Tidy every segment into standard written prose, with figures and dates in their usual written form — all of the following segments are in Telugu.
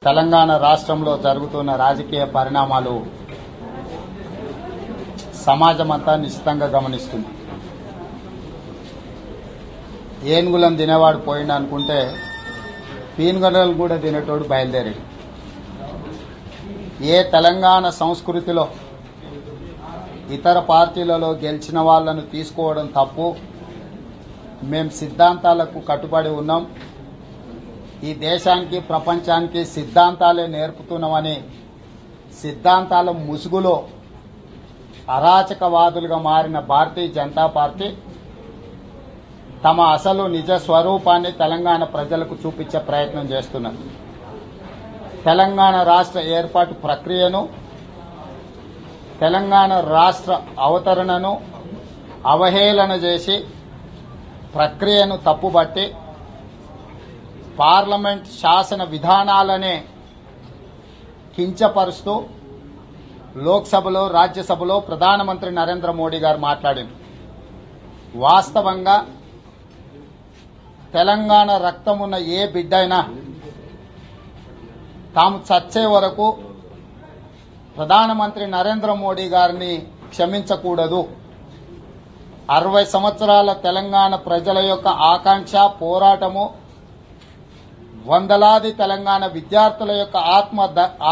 తెలంగాణ రాష్ట్రంలో జరుగుతున్న రాజకీయ పరిణామాలు సమాజమంతా నిశ్చితంగా గమనిస్తుంది. ఏనుగులను తినేవాడు పోయిండు అనుకుంటే పీనుగలను కూడా తినేటోడు బయలుదేరాడు. ఏ తెలంగాణ సంస్కృతిలో ఇతర పార్టీలలో గెలిచిన వాళ్లను తీసుకోవడం తప్పు. మేం సిద్ధాంతాలకు కట్టుబడి ఉన్నాం. ఈ దేశానికి ప్రపంచానికి సిద్ధాంతాలే నేర్పుతున్నామని సిద్ధాంతాల ముసుగులో అరాచకవాదులుగా మారిన భారతీయ జనతా పార్టీ తమ అసలు నిజ స్వరూపాన్ని తెలంగాణ ప్రజలకు చూపించే ప్రయత్నం చేస్తున్నారు. తెలంగాణ రాష్ట్ర ఏర్పాటు ప్రక్రియను, తెలంగాణ రాష్ట్ర అవతరణను అవహేళన చేసి ప్రక్రియను తప్పుబట్టి పార్లమెంట్ శాసన విధానాలనే కించపరుస్తూ లోక్సభలో రాజ్యసభలో ప్రధానమంత్రి నరేంద్ర మోడీ గారు మాట్లాడారు. వాస్తవంగా తెలంగాణ రక్తమున్న ఏ బిడ్డైనా తాము చచ్చే వరకు ప్రధానమంత్రి నరేంద్ర మోడీ గారిని క్షమించకూడదు. 60 సంవత్సరాల తెలంగాణ ప్రజల యొక్క ఆకాంక్ష పోరాటము, వందలాది తెలంగాణ విద్యార్థుల యొక్క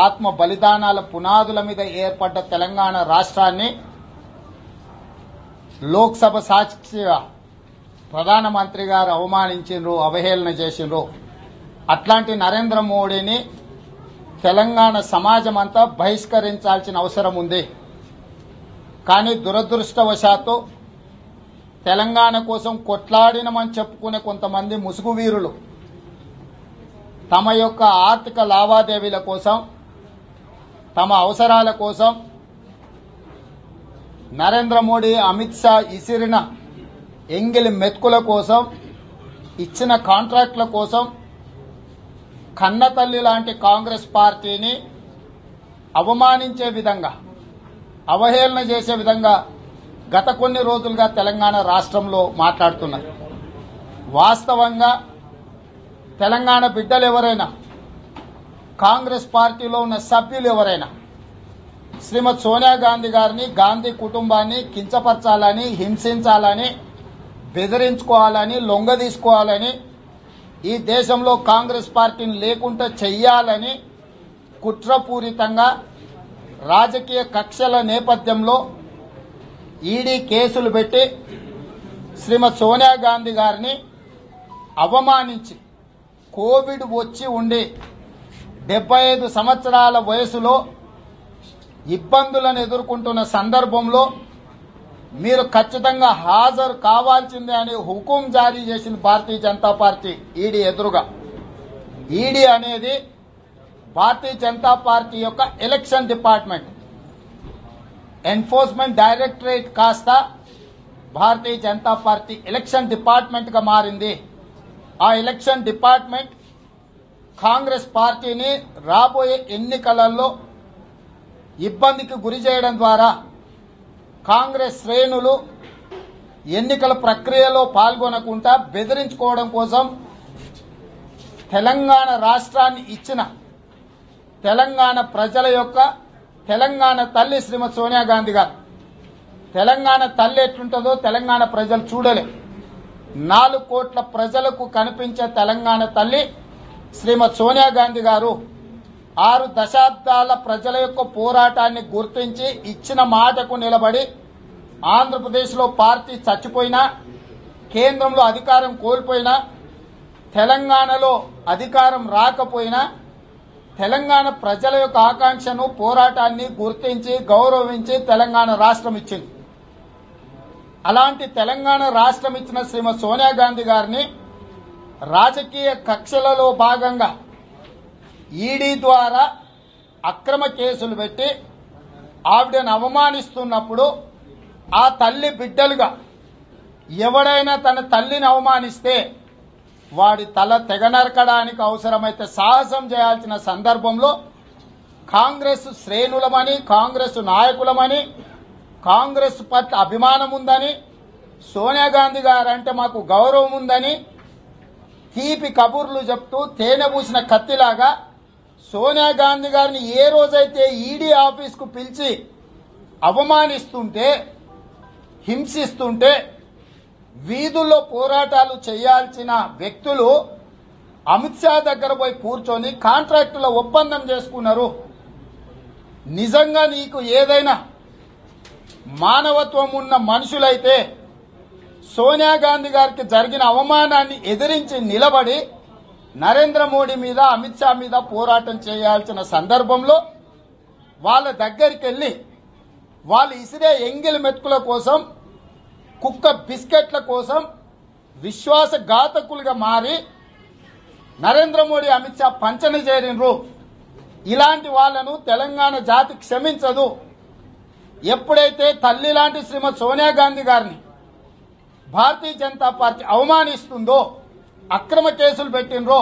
ఆత్మ బలిదానాల పునాదుల మీద ఏర్పడ్డ తెలంగాణ రాష్ట్రాన్ని లోక్సభ సాక్షిగా ప్రధానమంత్రి గారు అవమానించిండ్రు, అవహేళన చేసిండ్రు. అట్లాంటి నరేంద్ర మోడీని తెలంగాణ సమాజం అంతా బహిష్కరించాల్సిన అవసరం ఉంది. కానీ దురదృష్టవశాత్తు తెలంగాణ కోసం కొట్లాడినమని చెప్పుకునే కొంతమంది ముసుగు వీరులు తమ యొక్క ఆర్థిక లావాదేవీల కోసం, తమ అవసరాల కోసం నరేంద్ర మోడీ, అమిత్ షా ఇసిరిన ఎంగిలి మెతుకుల కోసం, ఇచ్చిన కాంట్రాక్టుల కోసం కన్నతల్లి లాంటి కాంగ్రెస్ పార్టీని అవమానించే విధంగా, అవహేళన చేసే విధంగా గత కొన్ని రోజులుగా తెలంగాణ రాష్ట్రంలో మాట్లాడుతున్నారు. వాస్తవంగా తెలంగాణ బిడ్డలు ఎవరైనా, కాంగ్రెస్ పార్టీలో ఉన్న సభ్యులు ఎవరైనా శ్రీమతి సోనియా గాంధీ గారిని, గాంధీ కుటుంబాన్ని కించపరచాలని, హింసించాలని, బెదిరించుకోవాలని, లొంగదీసుకోవాలని, ఈ దేశంలో కాంగ్రెస్ పార్టీని లేకుండా చెయ్యాలని కుట్రపూరితంగా రాజకీయ కక్షల నేపథ్యంలో ఈడీ కేసులు పెట్టి శ్రీమతి సోనియా గాంధీ గారిని అవమానించి, కోవిడ్ వచ్చి ఉండి 75 సంవత్సరాల వయసులో ఇబ్బందులను ఎదుర్కొంటున్న సందర్భంలో మీరు ఖచ్చితంగా హాజరు కావాల్సిందే అని హుకుం జారీ చేసింది భారతీయ జనతా పార్టీ ఈడీ ఎదురుగా. ఈడీ అనేది భారతీయ జనతా పార్టీ యొక్క ఎలక్షన్ డిపార్ట్మెంట్, ఎన్ఫోర్స్మెంట్ డైరెక్టరేట్ కాస్త Bharatiya Janata party election department గా మారింది. ఆ ఎలక్షన్ డిపార్ట్మెంట్ కాంగ్రెస్ పార్టీని రాబోయే ఎన్నికలలో ఇబ్బందికి గురి చేయడం ద్వారా కాంగ్రెస్ శ్రేణులు ఎన్నికల ప్రక్రియలో పాల్గొనకుండా బెదిరించుకోవడం కోసం తెలంగాణ రాష్ట్రాన్ని ఇచ్చిన తెలంగాణ ప్రజల యొక్క తెలంగాణ తల్లి శ్రీమతి సోనియా గాంధీ గారు, తెలంగాణ తల్లి ఎట్లుంటుందో తెలంగాణ ప్రజలు చూడలే. 4 కోట్ల ప్రజలకు కనిపించే తెలంగాణ తల్లి శ్రీమతి సోనియా గాంధీ గారు 6 దశాబ్దాల ప్రజల యొక్క పోరాటాన్ని గుర్తించి ఇచ్చిన మాటకు నిలబడి ఆంధ్రప్రదేశ్లో పార్టీ చచ్చిపోయినా, కేంద్రంలో అధికారం కోల్పోయినా, తెలంగాణలో అధికారం రాకపోయినా తెలంగాణ ప్రజల యొక్క ఆకాంక్షను, పోరాటాన్ని గుర్తించి గౌరవించి తెలంగాణ రాష్ట్రం ఇచ్చింది. అలాంటి తెలంగాణ రాష్ట్రం ఇచ్చిన శ్రీమతి సోనియా గాంధీ గారిని రాజకీయ కక్షలలో భాగంగా ఈడీ ద్వారా అక్రమ కేసులు పెట్టి ఆవిడను అవమానిస్తున్నప్పుడు ఆ తల్లి బిడ్డలుగా ఎవడైనా తన తల్లిని అవమానిస్తే వాడి తల తెగనరకడానికి అవసరమైతే సాహసం చేయాల్సిన సందర్భంలో కాంగ్రెస్ శ్రేణులమని, కాంగ్రెస్ నాయకులమని, కాంగ్రెస్ పట్ల అభిమానం ఉందని, సోనియా గాంధీ గారంటే మాకు గౌరవం ఉందని తీపి కబుర్లు చెప్తూ తేనె పూసిన కత్తిలాగా సోనియా గాంధీ గారిని ఏ రోజైతే ఈడీ ఆఫీస్కు పిలిచి అవమానిస్తుంటే, హింసిస్తుంటే వీధుల్లో పోరాటాలు చేయాల్సిన వ్యక్తులు అమిత్ షా దగ్గర పోయి కూర్చొని కాంట్రాక్టుల ఒప్పందం చేసుకున్నారు. నిజంగా నీకు ఏదైనా మానవత్వం ఉన్న మనుషులైతే సోనియా గాంధీ గారికి జరిగిన అవమానాన్ని ఎదిరించి నిలబడి నరేంద్ర మోడీ మీద, అమిత్ షా మీద పోరాటం చేయాల్సిన సందర్భంలో వాళ్ళ దగ్గరికి వెళ్లి వాళ్ళు ఇసిరే ఎంగిలి మెతుకుల కోసం, కుక్క బిస్కెట్ల కోసం విశ్వాసఘాతకులుగా మారి నరేంద్ర మోడీ, అమిత్ షా పంచన చేరినరు. ఇలాంటి వాళ్లను తెలంగాణ జాతి క్షమించదు. ఎప్పుడైతే తల్లి లాంటి శ్రీమతి సోనియా గాంధీ గారిని భారతీయ జనతా పార్టీ అవమానిస్తుందో, అక్రమ కేసులు పెట్టినరో,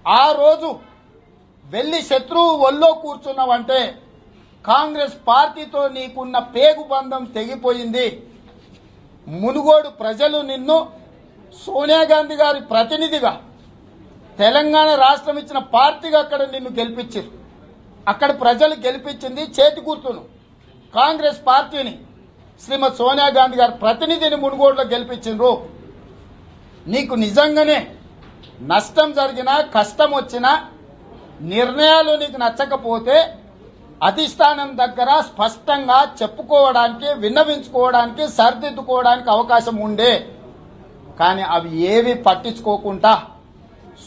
ఆ రోజు వెళ్లి శత్రువు ఒళ్ళో కూర్చున్నావంటే కాంగ్రెస్ పార్టీతో నీకున్న పేగు బంధం తెగిపోయింది. మునుగోడు ప్రజలు నిన్ను సోనియా గాంధీ గారి ప్రతినిధిగా, తెలంగాణ రాష్ట్రం ఇచ్చిన పార్టీగా అక్కడ నిన్ను గెలిపించారు. అక్కడ ప్రజలు గెలిపించింది చేతి గుర్తును, కాంగ్రెస్ పార్టీని, శ్రీమతి సోనియా గాంధీ గారి ప్రతినిధిని మునుగోడులో గెలిపించారు. నీకు నిజంగానే నష్టం జరిగినా, కష్టం వచ్చినా, నిర్ణయాలు నీకు నచ్చకపోతే అధిష్టానం దగ్గర స్పష్టంగా చెప్పుకోవడానికి, విన్నవించుకోవడానికి, సరిదిద్దుకోవడానికి అవకాశం ఉండే. కానీ అవి ఏవి పట్టించుకోకుండా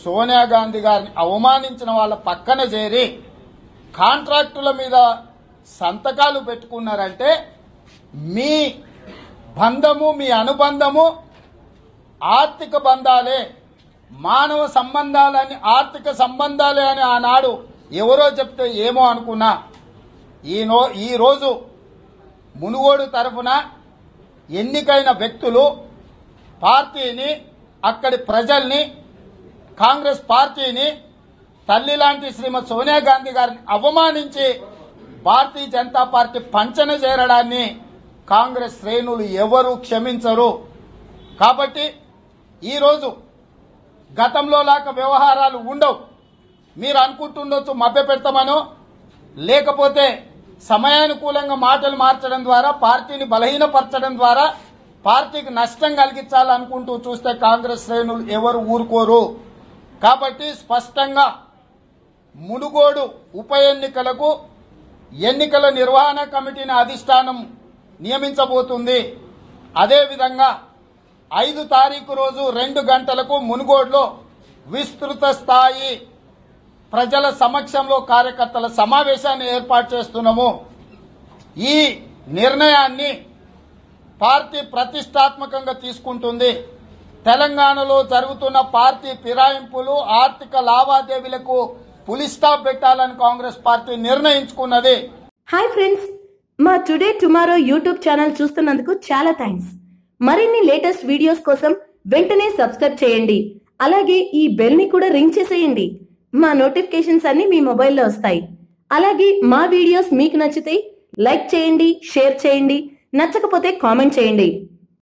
సోనియా గాంధీ గారిని అవమానించిన వాళ్ళ పక్కన చేరి కాంట్రాక్టుల మీద సంతకాలు పెట్టుకున్నారంటే మీ బంధము, మీ అనుబంధము ఆర్థిక బంధాలే, మానవ సంబంధాలని ఆర్థిక సంబంధాలే అని ఆనాడు ఎవరో చెప్తే ఏమో అనుకున్నా. ఈ రోజు మునుగోడు తరఫున ఎన్నికైన వ్యక్తులు పార్టీని, అక్కడి ప్రజల్ని, కాంగ్రెస్ పార్టీని, తల్లి లాంటి శ్రీమతి సోనియా గాంధీ గారిని అవమానించి భారతీయ జనతా పార్టీ పంచన చేరడాన్ని కాంగ్రెస్ శ్రేణులు ఎవరూ క్షమించరు. కాబట్టి ఈరోజు గతంలో లాగా వ్యవహారాలు ఉండవు. మీరు అనుకుంటుండొచ్చు మభ్య పెడతామనో, లేకపోతే సమయానుకూలంగా మాటలు మార్చడం ద్వారా, పార్టీని బలహీనపరచడం ద్వారా పార్టీకి నష్టం కలిగించాలనుకుంటూ చూస్తే కాంగ్రెస్ శ్రేణులు ఎవరు ఊరుకోరు. కాబట్టి స్పష్టంగా మునుగోడు ఉప ఎన్నికలకు ఎన్నికల నిర్వహణ కమిటీని అధిష్టానం నియమించబోతుంది. అదేవిధంగా 5 తారీఖు రోజు 2 గంటలకు మునుగోడులో విస్తృత స్థాయి ప్రజల సమక్షంలో కార్యకర్తల సమావేశాన్ని ఏర్పాటు చేస్తున్నాము. ఈ నిర్ణయాన్ని పార్టీ ప్రతిష్టాత్మకంగా తీసుకుంటుంది. తెలంగాణలో జరుగుతున్న పార్టీ ఫిరాయింపులు, ఆర్థిక లావాదేవీలకు పులి స్టాప్ పెట్టాలని కాంగ్రెస్ పార్టీ నిర్ణయించుకున్నది. హాయ్ ఫ్రెండ్స్, మా టుడే టుమారో యూట్యూబ్ ఛానల్ చూస్తున్నందుకు చాలా థ్యాంక్స్. మరిన్ని లేటెస్ట్ వీడియోస్ కోసం వెంటనే సబ్స్క్రైబ్ చేయండి. అలాగే ఈ బెల్ ని కూడా రింగ్ చేసేయండి. మా నోటిఫికేషన్స్ అన్ని మీ మొబైల్లో వస్తాయి. అలాగే మా వీడియోస్ మీకు నచ్చితే లైక్ చేయండి, షేర్ చేయండి, నచ్చకపోతే కామెంట్ చేయండి.